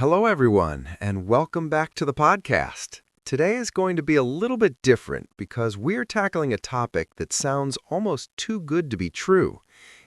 Hello, everyone, and welcome back to the podcast. Today is going to be a little bit different because we're tackling a topic that sounds almost too good to be true.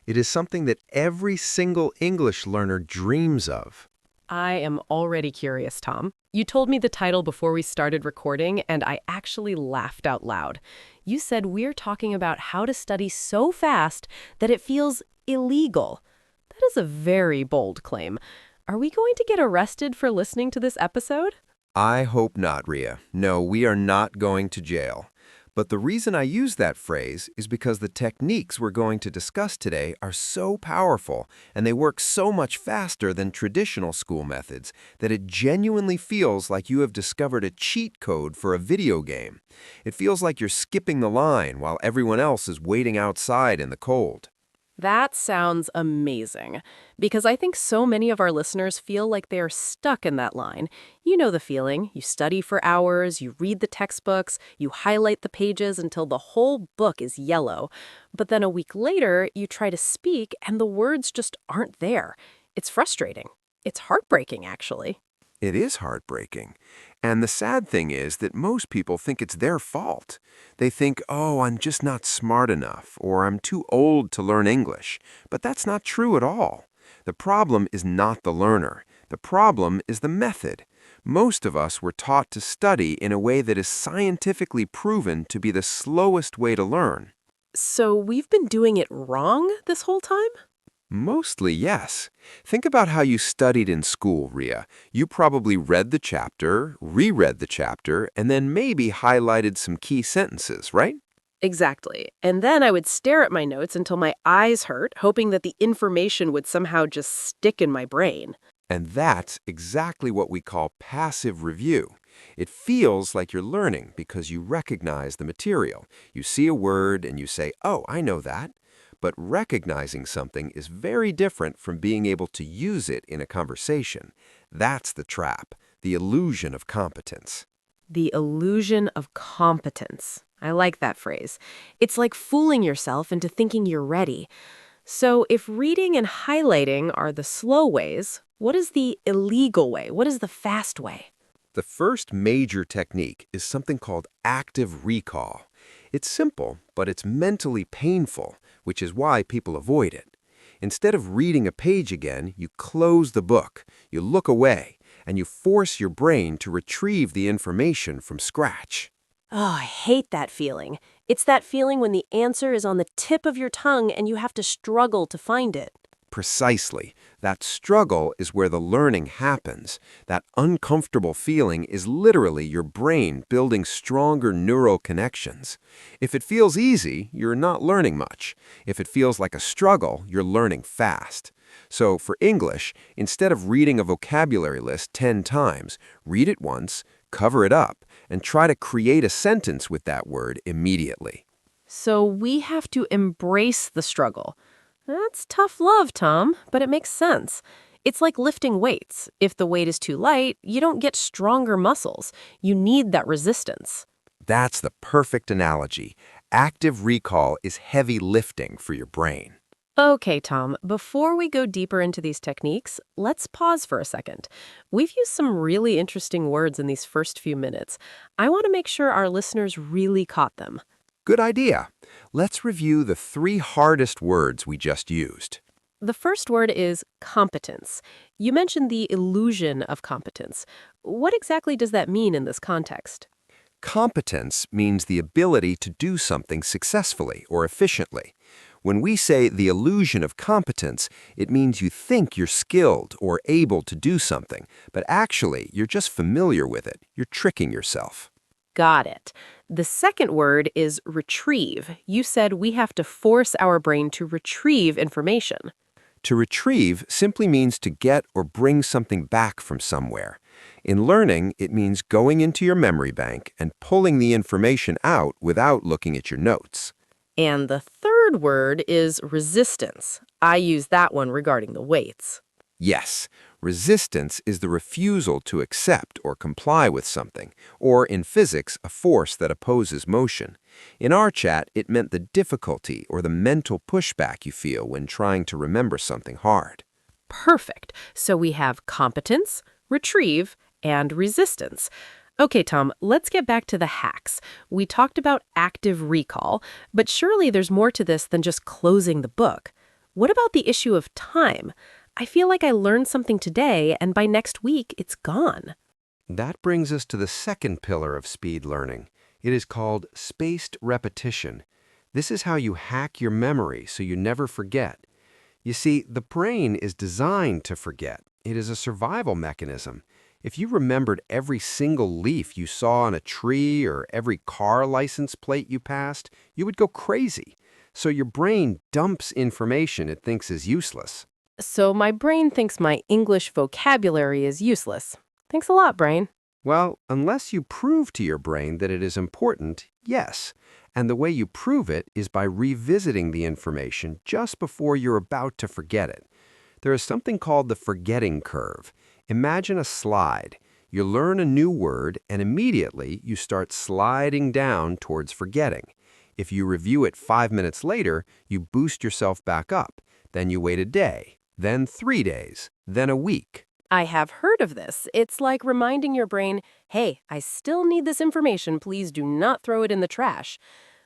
It is something that every single English learner dreams of. I am already curious, Tom. You told me the title before we started recording, and I actually laughed out loud. You said we're talking about how to study so fast that it feels illegal. That is a very bold claim. Are we going to get arrested for listening to this episode? I hope not, Ria. No, we are not going to jail. But the reason I use that phrase is because the techniques we're going to discuss today are so powerful and they work so much faster than traditional school methods that it genuinely feels like you have discovered a cheat code for a video game. It feels like you're skipping the line while everyone else is waiting outside in the cold. That sounds amazing, because I think so many of our listeners feel like they are stuck in that line. You know the feeling. You study for hours, you read the textbooks, you highlight the pages until the whole book is yellow. But then a week later, you try to speak and the words just aren't there. It's frustrating. It's heartbreaking, actually. It is heartbreaking. And the sad thing is that most people think it's their fault. They think, oh, I'm just not smart enough, or I'm too old to learn English. But that's not true at all. The problem is not the learner. The problem is the method. Most of us were taught to study in a way that is scientifically proven to be the slowest way to learn. So we've been doing it wrong this whole time? Mostly, yes. Think about how you studied in school, Ria. You probably read the chapter, reread the chapter, and then maybe highlighted some key sentences, right? Exactly. And then I would stare at my notes until my eyes hurt, hoping that the information would somehow just stick in my brain. And that's exactly what we call passive review. It feels like you're learning because you recognize the material. You see a word and you say, oh, I know that. But recognizing something is very different from being able to use it in a conversation. That's the trap, the illusion of competence. The illusion of competence. I like that phrase. It's like fooling yourself into thinking you're ready. So if reading and highlighting are the slow ways, what is the illegal way? What is the fast way? The first major technique is something called active recall. It's simple, but it's mentally painful, which is why people avoid it. Instead of reading a page again, you close the book, you look away, and you force your brain to retrieve the information from scratch. Oh, I hate that feeling. It's that feeling when the answer is on the tip of your tongue and you have to struggle to find it. Precisely. That struggle is where the learning happens. That uncomfortable feeling is literally your brain building stronger neural connections. If it feels easy, you're not learning much. If it feels like a struggle, you're learning fast. So for English, instead of reading a vocabulary list 10 times, read it once, cover it up, and try to create a sentence with that word immediately. So we have to embrace the struggle. That's tough love, Tom, but it makes sense. It's like lifting weights. If the weight is too light, you don't get stronger muscles. You need that resistance. That's the perfect analogy. Active recall is heavy lifting for your brain. Okay, Tom, before we go deeper into these techniques, let's pause for a second. We've used some really interesting words in these first few minutes. I want to make sure our listeners really caught them. Good idea. Let's review the 3 hardest words we just used. The first word is competence. You mentioned the illusion of competence. What exactly does that mean in this context? Competence means the ability to do something successfully or efficiently. When we say the illusion of competence, it means you think you're skilled or able to do something, but actually you're just familiar with it. You're tricking yourself. Got it. The second word is retrieve. You said we have to force our brain to retrieve information. To retrieve simply means to get or bring something back from somewhere. In learning, it means going into your memory bank and pulling the information out without looking at your notes. And the third word is resistance. I use that one regarding the weights. Yes, resistance is the refusal to accept or comply with something, or in physics, a force that opposes motion. In our chat, it meant the difficulty or the mental pushback you feel when trying to remember something hard. Perfect. So we have competence, retrieve, and resistance. Okay, Tom, let's get back to the hacks. We talked about active recall, but surely there's more to this than just closing the book. What about the issue of time? I feel like I learned something today, and by next week, it's gone. That brings us to the second pillar of speed learning. It is called spaced repetition. This is how you hack your memory so you never forget. You see, the brain is designed to forget. It is a survival mechanism. If you remembered every single leaf you saw on a tree or every car license plate you passed, you would go crazy. So your brain dumps information it thinks is useless. So my brain thinks my English vocabulary is useless. Thanks a lot, brain. Well, unless you prove to your brain that it is important, yes. And the way you prove it is by revisiting the information just before you're about to forget it. There is something called the forgetting curve. Imagine a slide. You learn a new word, and immediately you start sliding down towards forgetting. If you review it 5 minutes later, you boost yourself back up. Then you wait a day, then 3 days, then a week. I have heard of this. It's like reminding your brain, hey, I still need this information. Please do not throw it in the trash.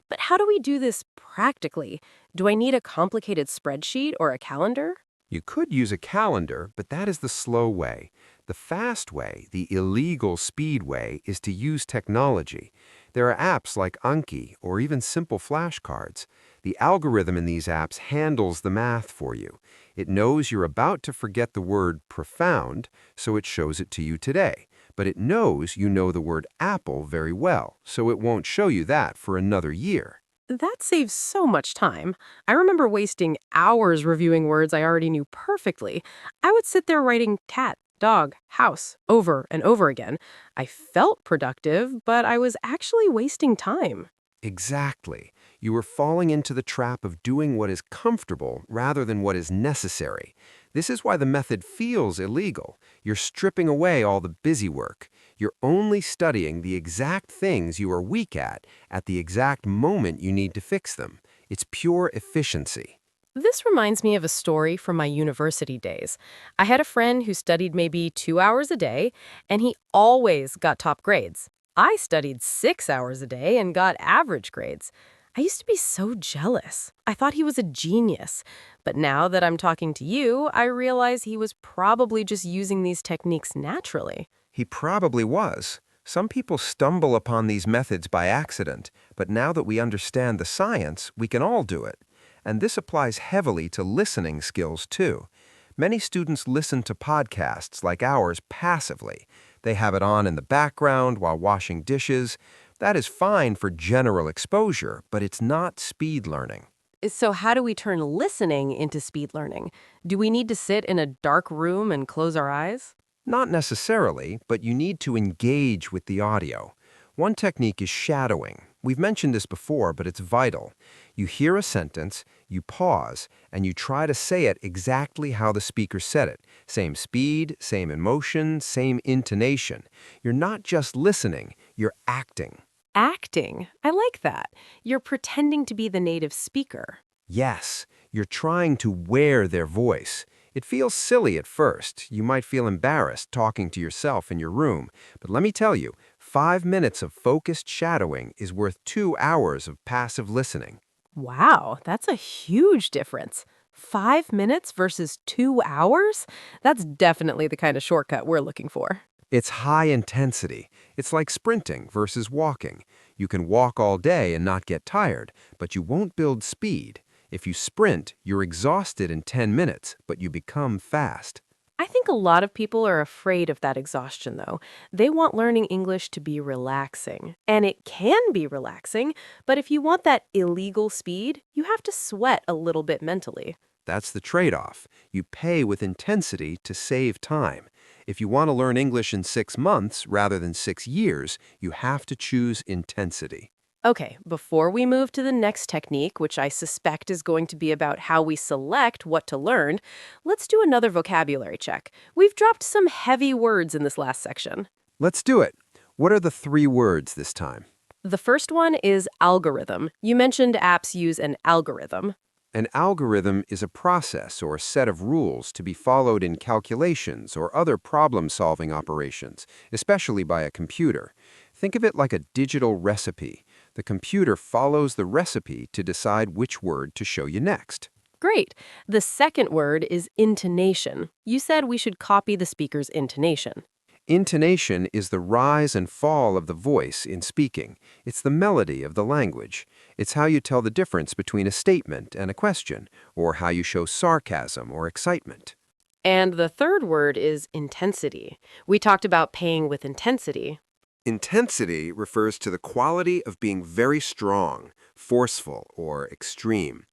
But how do we do this practically? Do I need a complicated spreadsheet or a calendar? You could use a calendar, but that is the slow way. The fast way, the illegal speed way, is to use technology. There are apps like Anki or even simple flashcards. The algorithm in these apps handles the math for you. It knows you're about to forget the word profound, so it shows it to you today. But it knows you know the word apple very well, so it won't show you that for another year. That saves so much time. I remember wasting hours reviewing words I already knew perfectly. I would sit there writing cat, dog, house over and over again. I felt productive, but I was actually wasting time. Exactly. You are falling into the trap of doing what is comfortable rather than what is necessary. This is why the method feels illegal. You're stripping away all the busy work. You're only studying the exact things you are weak at the exact moment you need to fix them. It's pure efficiency. This reminds me of a story from my university days. I had a friend who studied maybe 2 hours a day, and he always got top grades. I studied 6 hours a day and got average grades. I used to be so jealous. I thought he was a genius. But now that I'm talking to you, I realize he was probably just using these techniques naturally. He probably was. Some people stumble upon these methods by accident, but now that we understand the science, we can all do it. And this applies heavily to listening skills, too. Many students listen to podcasts like ours passively. They have it on in the background while washing dishes. That is fine for general exposure, but it's not speed learning. So how do we turn listening into speed learning? Do we need to sit in a dark room and close our eyes? Not necessarily, but you need to engage with the audio. One technique is shadowing. We've mentioned this before, but it's vital. You hear a sentence, you pause, and you try to say it exactly how the speaker said it. Same speed, same emotion, same intonation. You're not just listening, you're acting. Acting. I like that. You're pretending to be the native speaker. Yes, you're trying to wear their voice. It feels silly at first. You might feel embarrassed talking to yourself in your room. But let me tell you, 5 minutes of focused shadowing is worth 2 hours of passive listening. Wow, that's a huge difference. 5 minutes versus 2 hours? That's definitely the kind of shortcut we're looking for. It's high intensity. It's like sprinting versus walking. You can walk all day and not get tired, but you won't build speed. If you sprint, you're exhausted in 10 minutes, but you become fast. I think a lot of people are afraid of that exhaustion, though. They want learning English to be relaxing. And it can be relaxing, but if you want that illegal speed, you have to sweat a little bit mentally. That's the trade-off. You pay with intensity to save time. If you want to learn English in 6 months rather than 6 years, you have to choose intensity. Okay, before we move to the next technique, which I suspect is going to be about how we select what to learn, let's do another vocabulary check. We've dropped some heavy words in this last section. Let's do it. What are the 3 words this time? The first one is algorithm. You mentioned apps use an algorithm. An algorithm is a process or set of rules to be followed in calculations or other problem-solving operations, especially by a computer. Think of it like a digital recipe. The computer follows the recipe to decide which word to show you next. Great. The second word is intonation. You said we should copy the speaker's intonation. Intonation is the rise and fall of the voice in speaking. It's the melody of the language. It's how you tell the difference between a statement and a question, or how you show sarcasm or excitement. And the third word is intensity. We talked about paying with intensity. Intensity refers to the quality of being very strong, forceful, or extreme.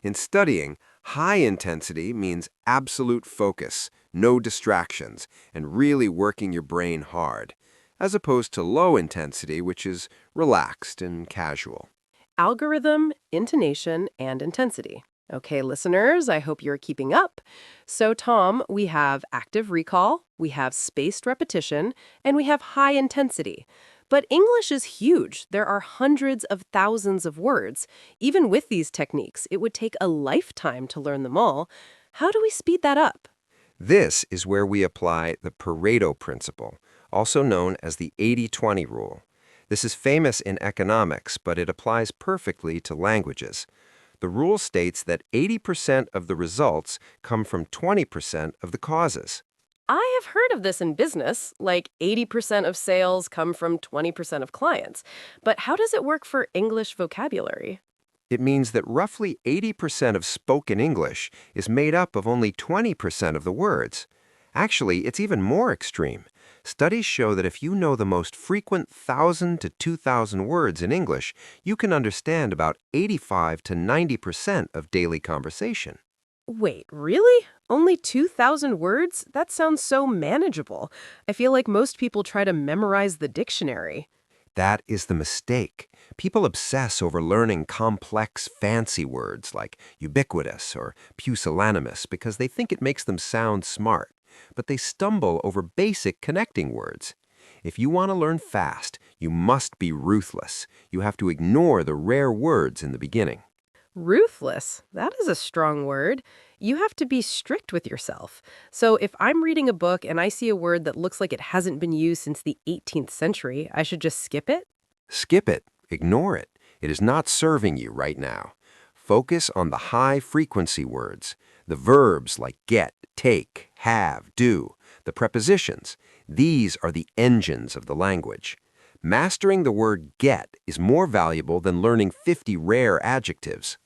In studying, high intensity means absolute focus, no distractions, and really working your brain hard, as opposed to low intensity, which is relaxed and casual. Algorithm, intonation, and intensity. Okay, listeners, I hope you're keeping up. So, Tom, we have active recall, we have spaced repetition, and we have high intensity. But English is huge. There are hundreds of thousands of words. Even with these techniques, it would take a lifetime to learn them all. How do we speed that up? This is where we apply the Pareto principle, also known as the 80-20 rule. This is famous in economics, but it applies perfectly to languages. The rule states that 80% of the results come from 20% of the causes. I have heard of this in business, like 80% of sales come from 20% of clients. But how does it work for English vocabulary? It means that roughly 80% of spoken English is made up of only 20% of the words. Actually, it's even more extreme. Studies show that if you know the most frequent 1,000 to 2,000 words in English, you can understand about 85 to 90% of daily conversation. Wait, really? Only 2,000 words? That sounds so manageable. I feel like most people try to memorize the dictionary. That is the mistake. People obsess over learning complex, fancy words like ubiquitous or pusillanimous because they think it makes them sound smart. But they stumble over basic connecting words. If you want to learn fast, you must be ruthless. You have to ignore the rare words in the beginning. Ruthless. That is a strong word. You have to be strict with yourself. So if I'm reading a book and I see a word that looks like it hasn't been used since the 18th century, I should just skip it? Skip it. Ignore it. It is not serving you right now. Focus on the high-frequency words, the verbs like get, take, have, do, the prepositions. These are the engines of the language. Mastering the word get is more valuable than learning 50 rare adjectives.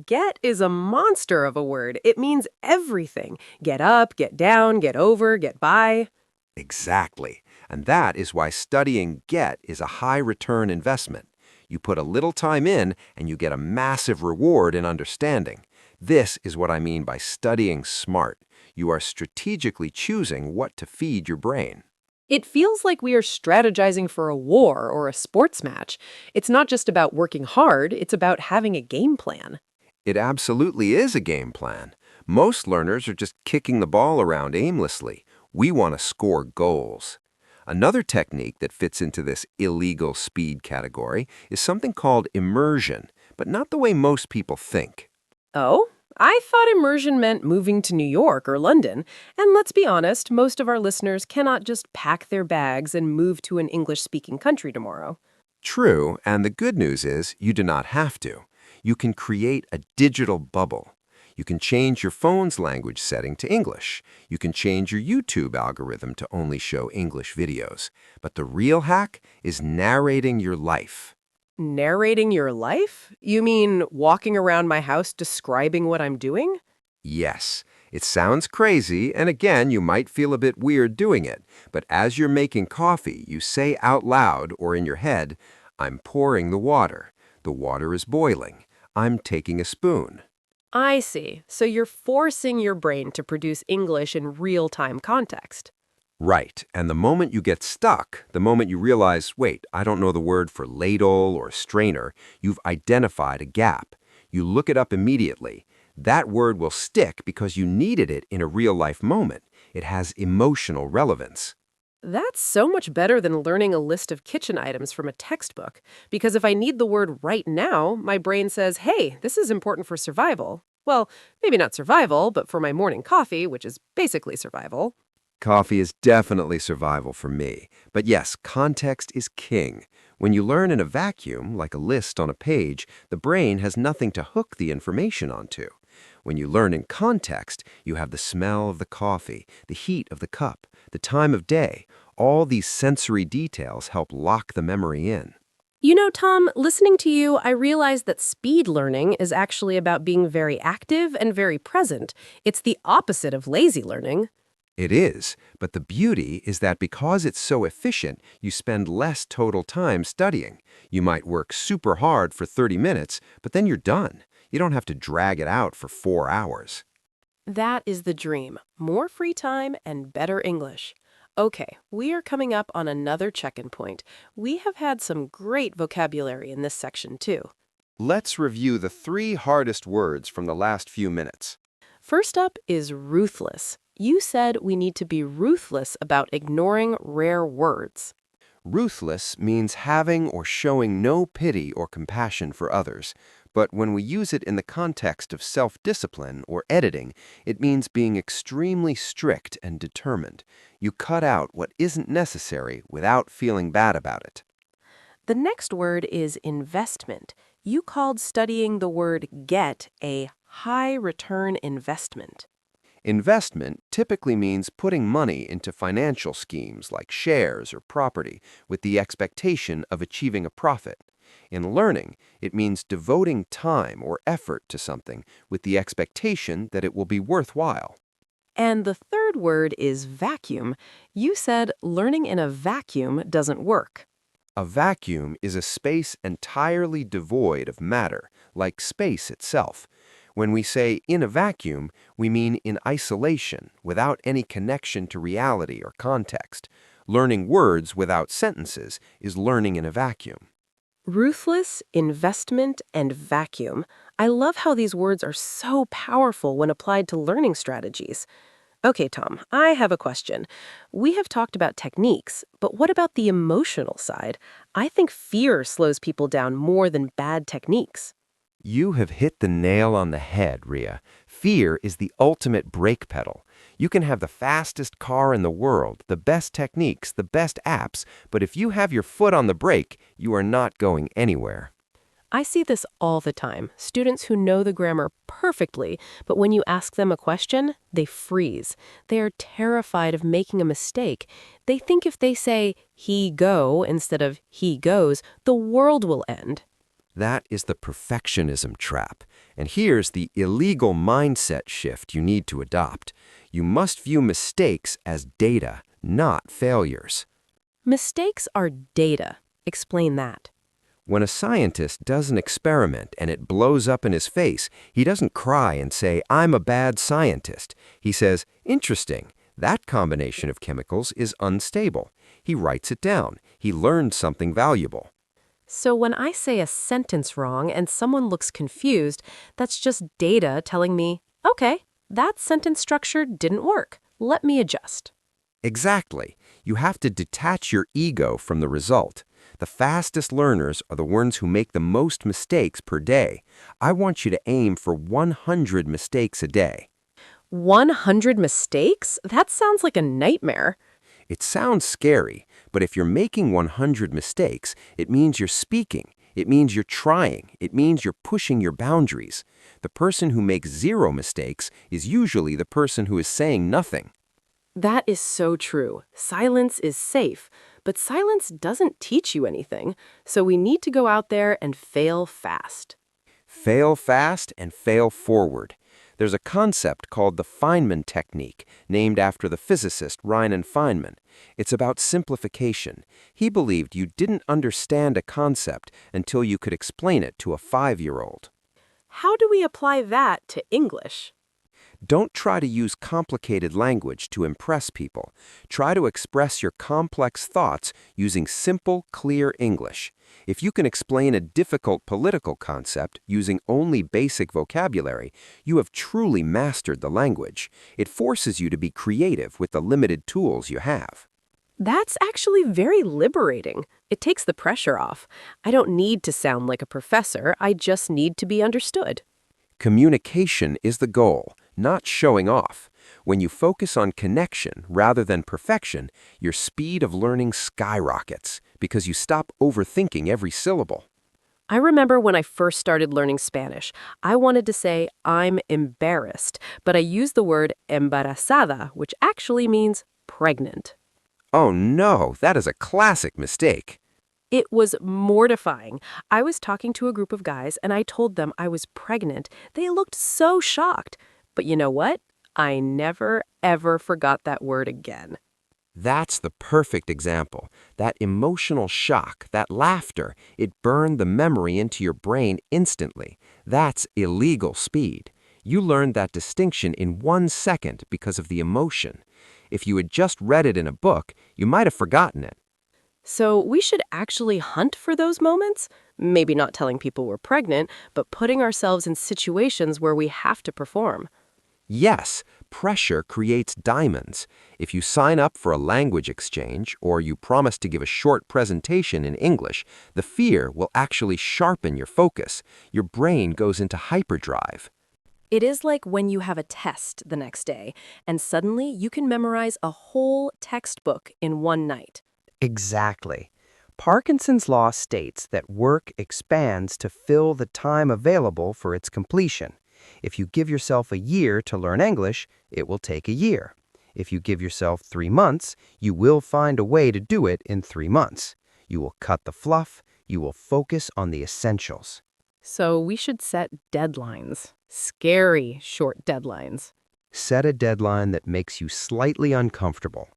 Get is a monster of a word. It means everything. Get up, get down, get over, get by. Exactly. And that is why studying get is a high-return investment. You put a little time in and you get a massive reward in understanding. This is what I mean by studying smart. You are strategically choosing what to feed your brain. It feels like we are strategizing for a war or a sports match. It's not just about working hard, it's about having a game plan. It absolutely is a game plan. Most learners are just kicking the ball around aimlessly. We want to score goals. Another technique that fits into this illegal speed category is something called immersion, but not the way most people think. Oh? I thought immersion meant moving to New York or London. And let's be honest, most of our listeners cannot just pack their bags and move to an English-speaking country tomorrow. True, and the good news is you do not have to. You can create a digital bubble. You can change your phone's language setting to English. You can change your YouTube algorithm to only show English videos. But the real hack is narrating your life. Narrating your life? You mean walking around my house describing what I'm doing? Yes, it sounds crazy, and again, you might feel a bit weird doing it. But as you're making coffee, you say out loud or in your head, I'm pouring the water. The water is boiling. I'm taking a spoon. I see. So you're forcing your brain to produce English in real-time context. Right, and the moment you get stuck, the moment you realize, wait, I don't know the word for ladle or strainer, you've identified a gap. You look it up immediately. That word will stick because you needed it in a real-life moment. It has emotional relevance. That's so much better than learning a list of kitchen items from a textbook. Because if I need the word right now, my brain says, hey, this is important for survival. Well, maybe not survival, but for my morning coffee, which is basically survival. Coffee is definitely survival for me. But yes, context is king. When you learn in a vacuum, like a list on a page, the brain has nothing to hook the information onto. When you learn in context, you have the smell of the coffee, the heat of the cup, the time of day. All these sensory details help lock the memory in. You know, Tom, listening to you, I realize that speed learning is actually about being very active and very present. It's the opposite of lazy learning. It is, but the beauty is that because it's so efficient, you spend less total time studying. You might work super hard for 30 minutes, but then you're done. You don't have to drag it out for 4 hours. That is the dream. More free time and better English. Okay, we are coming up on another check-in point. We have had some great vocabulary in this section, too. Let's review the 3 hardest words from the last few minutes. First up is ruthless. You said we need to be ruthless about ignoring rare words. Ruthless means having or showing no pity or compassion for others, but when we use it in the context of self-discipline or editing, it means being extremely strict and determined. You cut out what isn't necessary without feeling bad about it. The next word is investment. You called studying the word get a high return investment. Investment typically means putting money into financial schemes like shares or property with the expectation of achieving a profit. In learning, it means devoting time or effort to something with the expectation that it will be worthwhile. And the third word is vacuum. You said learning in a vacuum doesn't work. A vacuum is a space entirely devoid of matter, like space itself. When we say in a vacuum, we mean in isolation, without any connection to reality or context. Learning words without sentences is learning in a vacuum. Ruthless, investment, and vacuum. I love how these words are so powerful when applied to learning strategies. Okay, Tom, I have a question. We have talked about techniques, but what about the emotional side? I think fear slows people down more than bad techniques. You have hit the nail on the head, Ria. Fear is the ultimate brake pedal. You can have the fastest car in the world, the best techniques, the best apps, but if you have your foot on the brake, you are not going anywhere. I see this all the time. Students who know the grammar perfectly, but when you ask them a question, they freeze. They are terrified of making a mistake. They think if they say, he go, instead of he goes, the world will end. That is the perfectionism trap. And here's the illegal mindset shift you need to adopt. You must view mistakes as data, not failures. Mistakes are data. Explain that. When a scientist does an experiment and it blows up in his face, he doesn't cry and say, I'm a bad scientist. He says, interesting, that combination of chemicals is unstable. He writes it down. He learned something valuable. So when I say a sentence wrong and someone looks confused, that's just data telling me, okay, that sentence structure didn't work. Let me adjust. Exactly. You have to detach your ego from the result. The fastest learners are the ones who make the most mistakes per day. I want you to aim for 100 mistakes a day. 100 mistakes? That sounds like a nightmare. It sounds scary, but if you're making 100 mistakes, it means you're speaking. It means you're trying. It means you're pushing your boundaries. The person who makes 0 mistakes is usually the person who is saying nothing. That is so true. Silence is safe, but silence doesn't teach you anything, so we need to go out there and fail fast. Fail fast and fail forward. There's a concept called the Feynman technique, named after the physicist Riemann Feynman. It's about simplification. He believed you didn't understand a concept until you could explain it to a 5-year-old. How do we apply that to English? Don't try to use complicated language to impress people. Try to express your complex thoughts using simple, clear English. If you can explain a difficult political concept using only basic vocabulary, you have truly mastered the language. It forces you to be creative with the limited tools you have. That's actually very liberating. It takes the pressure off. I don't need to sound like a professor, I just need to be understood. Communication is the goal, not showing off. When you focus on connection rather than perfection, your speed of learning skyrockets because you stop overthinking every syllable. I remember when I first started learning Spanish, I wanted to say I'm embarrassed, but I used the word embarazada, which actually means pregnant. Oh no, that is a classic mistake. It was mortifying. I was talking to a group of guys and I told them I was pregnant. They looked so shocked. But you know what? I never, ever forgot that word again. That's the perfect example. That emotional shock, that laughter, it burned the memory into your brain instantly. That's illegal speed. You learned that distinction in 1 second because of the emotion. If you had just read it in a book, you might have forgotten it. So we should actually hunt for those moments? Maybe not telling people we're pregnant, but putting ourselves in situations where we have to perform. Yes, pressure creates diamonds. If you sign up for a language exchange or you promise to give a short presentation in English, the fear will actually sharpen your focus. Your brain goes into hyperdrive. It is like when you have a test the next day, and suddenly you can memorize a whole textbook in one night. Exactly. Parkinson's law states that work expands to fill the time available for its completion. If you give yourself a year to learn English, it will take a year. If you give yourself 3 months, you will find a way to do it in 3 months. You will cut the fluff, you will focus on the essentials. So we should set deadlines. Scary short deadlines. Set a deadline that makes you slightly uncomfortable.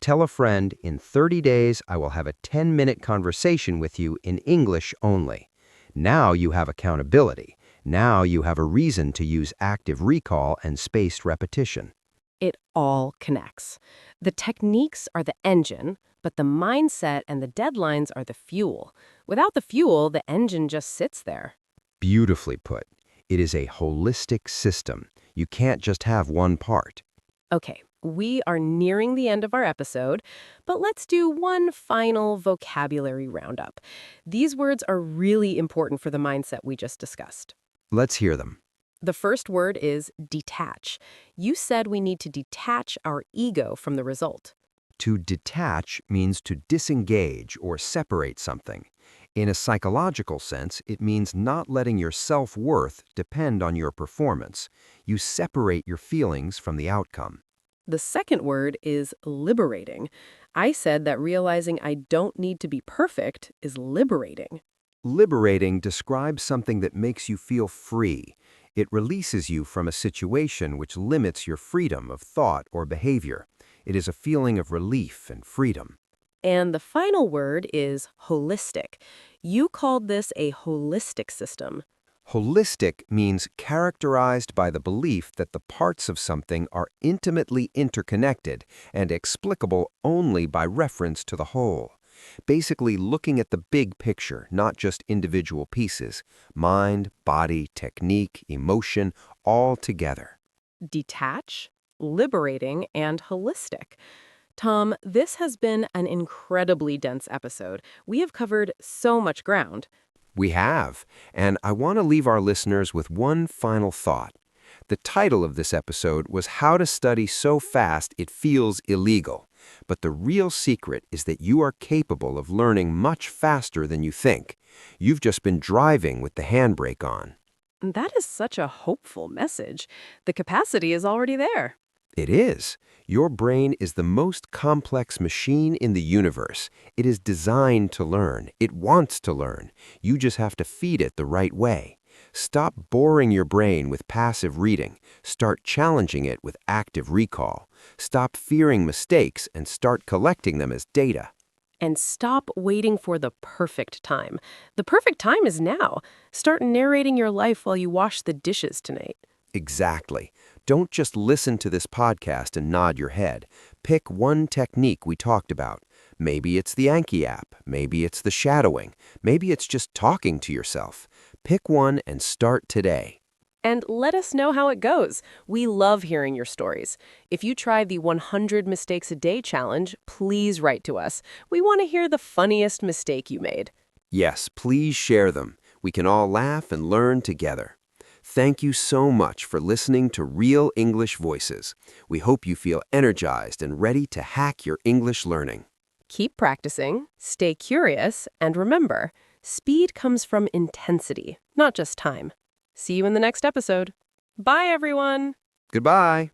Tell a friend, in 30 days, I will have a 10-minute conversation with you in English only. Now you have accountability. Now you have a reason to use active recall and spaced repetition. It all connects. The techniques are the engine, but the mindset and the deadlines are the fuel. Without the fuel, the engine just sits there. Beautifully put. It is a holistic system. You can't just have one part. Okay, we are nearing the end of our episode, but let's do one final vocabulary roundup. These words are really important for the mindset we just discussed. Let's hear them. The first word is detach. You said we need to detach our ego from the result. To detach means to disengage or separate something. In a psychological sense, it means not letting your self-worth depend on your performance. You separate your feelings from the outcome. The second word is liberating. I said that realizing I don't need to be perfect is liberating. Liberating describes something that makes you feel free. It releases you from a situation which limits your freedom of thought or behavior. It is a feeling of relief and freedom. And the final word is holistic. You called this a holistic system. Holistic means characterized by the belief that the parts of something are intimately interconnected and explicable only by reference to the whole. Basically looking at the big picture, not just individual pieces. Mind, body, technique, emotion, all together. Detach, liberating, and holistic. Tom, this has been an incredibly dense episode. We have covered so much ground. We have, and I want to leave our listeners with one final thought. The title of this episode was How to Study So Fast It Feels Illegal. But the real secret is that you are capable of learning much faster than you think. You've just been driving with the handbrake on. That is such a hopeful message. The capacity is already there. It is. Your brain is the most complex machine in the universe. It is designed to learn. It wants to learn. You just have to feed it the right way. Stop boring your brain with passive reading. Start challenging it with active recall. Stop fearing mistakes and start collecting them as data. And stop waiting for the perfect time. The perfect time is now. Start narrating your life while you wash the dishes tonight. Exactly. Don't just listen to this podcast and nod your head. Pick one technique we talked about. Maybe it's the Anki app. Maybe it's the shadowing. Maybe it's just talking to yourself. Pick one and start today. And let us know how it goes. We love hearing your stories. If you try the 100 Mistakes a Day challenge, please write to us. We want to hear the funniest mistake you made. Yes, please share them. We can all laugh and learn together. Thank you so much for listening to Real English Voices. We hope you feel energized and ready to hack your English learning. Keep practicing, stay curious, and remember, speed comes from intensity, not just time. See you in the next episode. Bye, everyone! Goodbye.